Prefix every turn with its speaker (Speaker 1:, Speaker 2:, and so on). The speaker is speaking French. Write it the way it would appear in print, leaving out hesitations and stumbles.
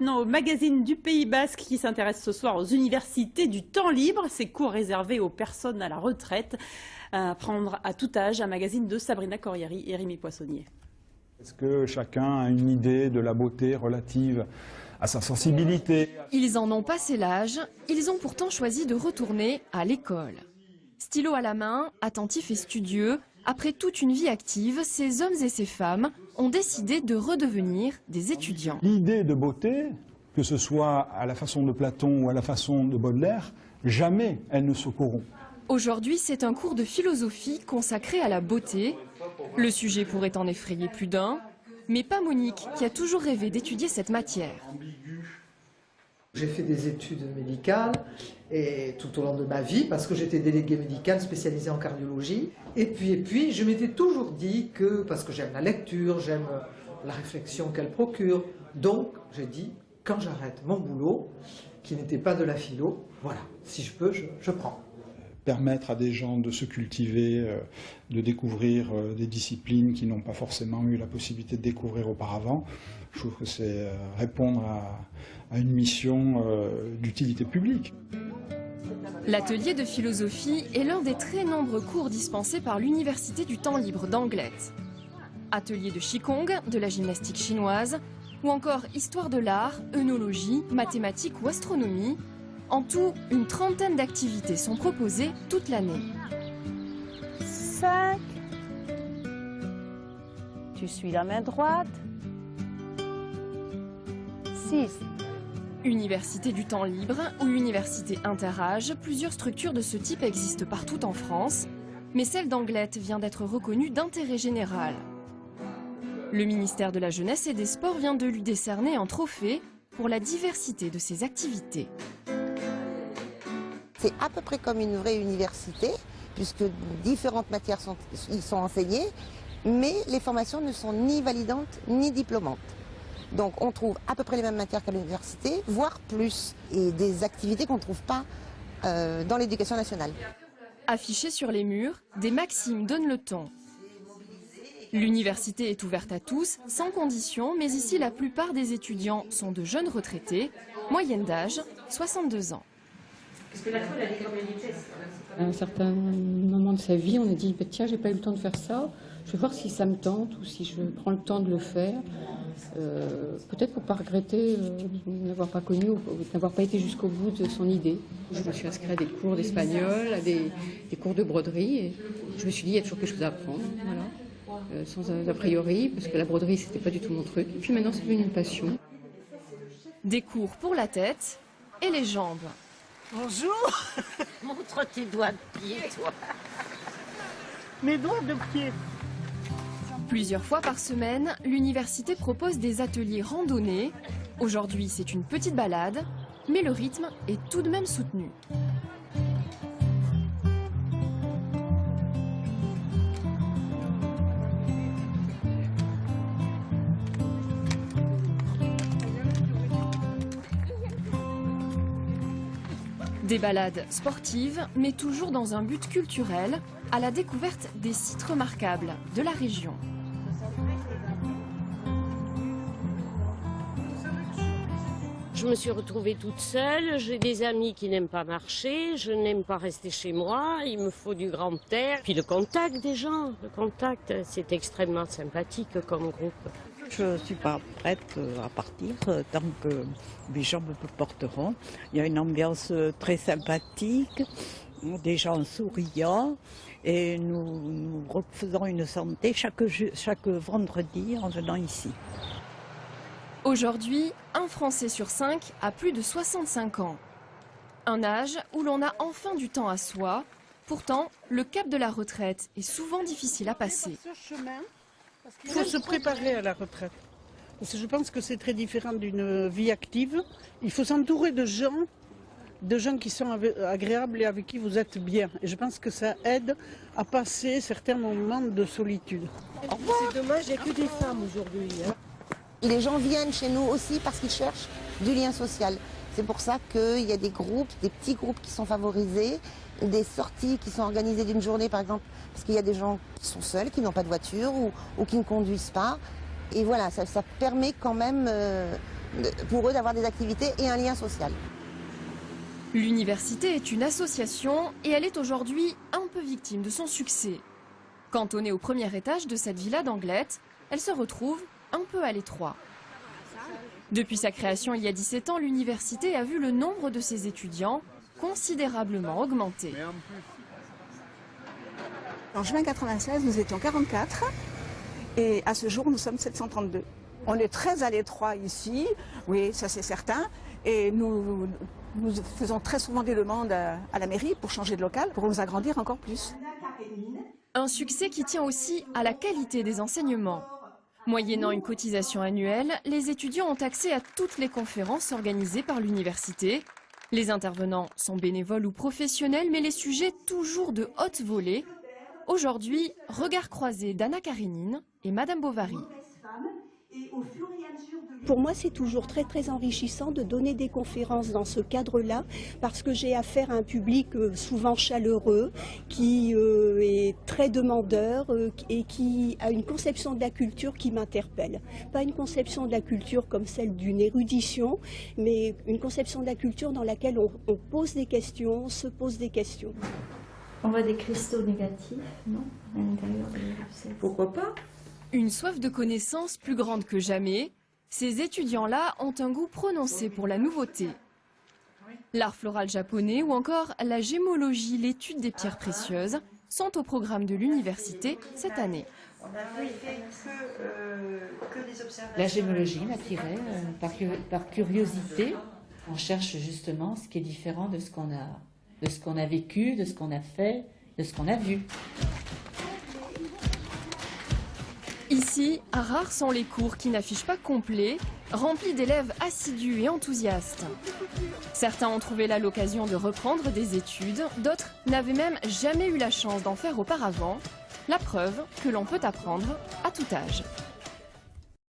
Speaker 1: Maintenant, au magazine du Pays Basque qui s'intéresse ce soir aux universités du temps libre, ces cours réservés aux personnes à la retraite, à apprendre à tout âge, un magazine de Sabrina Corrieri et Rémi Poissonnier.
Speaker 2: Est-ce que chacun a une idée de la beauté relative à sa sensibilité?
Speaker 3: Ils en ont passé l'âge, ils ont pourtant choisi de retourner à l'école. Stylo à la main, attentifs et studieux, après toute une vie active, ces hommes et ces femmes ont décidé de redevenir des étudiants.
Speaker 2: L'idée de beauté, que ce soit à la façon de Platon ou à la façon de Baudelaire, jamais elle ne se corrompt.
Speaker 3: Aujourd'hui, c'est un cours de philosophie consacré à la beauté. Le sujet pourrait en effrayer plus d'un, mais pas Monique, qui a toujours rêvé d'étudier cette matière.
Speaker 4: J'ai fait des études médicales et tout au long de ma vie, parce que j'étais déléguée médicale spécialisée en cardiologie. Et puis, je m'étais toujours dit que, parce que j'aime la lecture, j'aime la réflexion qu'elle procure, donc j'ai dit, quand j'arrête mon boulot, qui n'était pas de la philo, voilà, si je peux, je prends.
Speaker 2: Permettre à des gens de se cultiver, de découvrir des disciplines qu'ils n'ont pas forcément eu la possibilité de découvrir auparavant. Je trouve que c'est répondre à une mission d'utilité publique.
Speaker 3: L'atelier de philosophie est l'un des très nombreux cours dispensés par l'Université du temps libre d'Anglet. Atelier de Qigong, de la gymnastique chinoise, ou encore histoire de l'art, œnologie, mathématiques ou astronomie. En tout, une trentaine d'activités sont proposées toute l'année.
Speaker 5: 5. Tu suis la main droite. 6.
Speaker 3: Université du temps libre ou université interâge, plusieurs structures de ce type existent partout en France, mais celle d'Anglet vient d'être reconnue d'intérêt général. Le ministère de la Jeunesse et des Sports vient de lui décerner un trophée pour la diversité de ses activités.
Speaker 6: C'est à peu près comme une vraie université, puisque différentes matières y sont enseignées, mais les formations ne sont ni validantes ni diplômantes. Donc on trouve à peu près les mêmes matières qu'à l'université, voire plus, et des activités qu'on ne trouve pas dans l'éducation nationale.
Speaker 3: Affichées sur les murs, des maximes donnent le ton. L'université est ouverte à tous, sans condition, mais ici la plupart des étudiants sont de jeunes retraités, moyenne d'âge 62 ans.
Speaker 7: À un certain moment de sa vie, on a dit tiens, j'ai pas eu le temps de faire ça, je vais voir si ça me tente ou si je prends le temps de le faire. Peut-être pour ne pas regretter n'avoir pas connu ou n'avoir pas été jusqu'au bout de son idée. Je me suis inscrite à des cours d'espagnol, à des cours de broderie et je me suis dit il y a toujours quelque chose à apprendre, voilà. Sans a priori, parce que la broderie c'était pas du tout mon truc. Et puis maintenant c'est devenu une passion.
Speaker 3: Des cours pour la tête et les jambes.
Speaker 5: Bonjour. Montre tes doigts de pied, toi. Mes doigts de pied.
Speaker 3: Plusieurs fois par semaine, l'université propose des ateliers randonnés. Aujourd'hui, c'est une petite balade, mais le rythme est tout de même soutenu. Des balades sportives, mais toujours dans un but culturel, à la découverte des sites remarquables de la région.
Speaker 8: Je me suis retrouvée toute seule, j'ai des amis qui n'aiment pas marcher, je n'aime pas rester chez moi, il me faut du grand air. Puis le contact des gens, le contact, c'est extrêmement sympathique comme groupe.
Speaker 9: Je ne suis pas prête à partir tant que mes jambes me porteront. Il y a une ambiance très sympathique, des gens souriants et nous refaisons une santé chaque vendredi en venant ici.
Speaker 3: Aujourd'hui, un Français sur 5 a plus de 65 ans. Un âge où l'on a enfin du temps à soi. Pourtant, le cap de la retraite est souvent difficile à passer.
Speaker 10: Il faut se préparer à la retraite. Parce que je pense que c'est très différent d'une vie active. Il faut s'entourer de gens qui sont agréables et avec qui vous êtes bien. Et je pense que ça aide à passer certains moments de solitude.
Speaker 11: C'est dommage, il n'y a que des femmes aujourd'hui.
Speaker 6: Les gens viennent chez nous aussi parce qu'ils cherchent du lien social. C'est pour ça qu'il y a des groupes, des petits groupes qui sont favorisés, des sorties qui sont organisées d'une journée par exemple, parce qu'il y a des gens qui sont seuls, qui n'ont pas de voiture ou qui ne conduisent pas. Et voilà, ça permet quand même pour eux d'avoir des activités et un lien social.
Speaker 3: L'université est une association et elle est aujourd'hui un peu victime de son succès. Cantonnée au premier étage de cette villa d'Anglet, elle se retrouve un peu à l'étroit. Depuis sa création il y a 17 ans, l'université a vu le nombre de ses étudiants considérablement augmenter.
Speaker 12: En juin 1996, nous étions 44 et à ce jour, nous sommes 732. On est très à l'étroit ici, oui, ça c'est certain, et nous faisons très souvent des demandes à la mairie pour changer de local, pour nous agrandir encore plus.
Speaker 3: Un succès qui tient aussi à la qualité des enseignements. Moyennant une cotisation annuelle, les étudiants ont accès à toutes les conférences organisées par l'université. Les intervenants sont bénévoles ou professionnels, mais les sujets toujours de haute volée. Aujourd'hui, regard croisé d'Anna Karénine et Madame Bovary.
Speaker 13: Pour moi, c'est toujours très enrichissant de donner des conférences dans ce cadre-là, parce que j'ai affaire à un public souvent chaleureux, qui est très demandeur et qui a une conception de la culture qui m'interpelle. Pas une conception de la culture comme celle d'une érudition, mais une conception de la culture dans laquelle on pose des questions, on se pose des questions.
Speaker 14: On voit des cristaux négatifs, non, à l'intérieur de cette...
Speaker 3: Pourquoi pas? Une soif de connaissance plus grande que jamais. Ces étudiants-là ont un goût prononcé pour la nouveauté. L'art floral japonais ou encore la gémologie, l'étude des pierres précieuses, sont au programme de l'université cette année.
Speaker 15: La gémologie m'attirait par curiosité. On cherche justement ce qui est différent de ce qu'on a vécu, de ce qu'on a fait, de ce qu'on a vu.
Speaker 3: Ici, rares sont les cours qui n'affichent pas complet, remplis d'élèves assidus et enthousiastes. Certains ont trouvé là l'occasion de reprendre des études, d'autres n'avaient même jamais eu la chance d'en faire auparavant. La preuve que l'on peut apprendre à tout âge.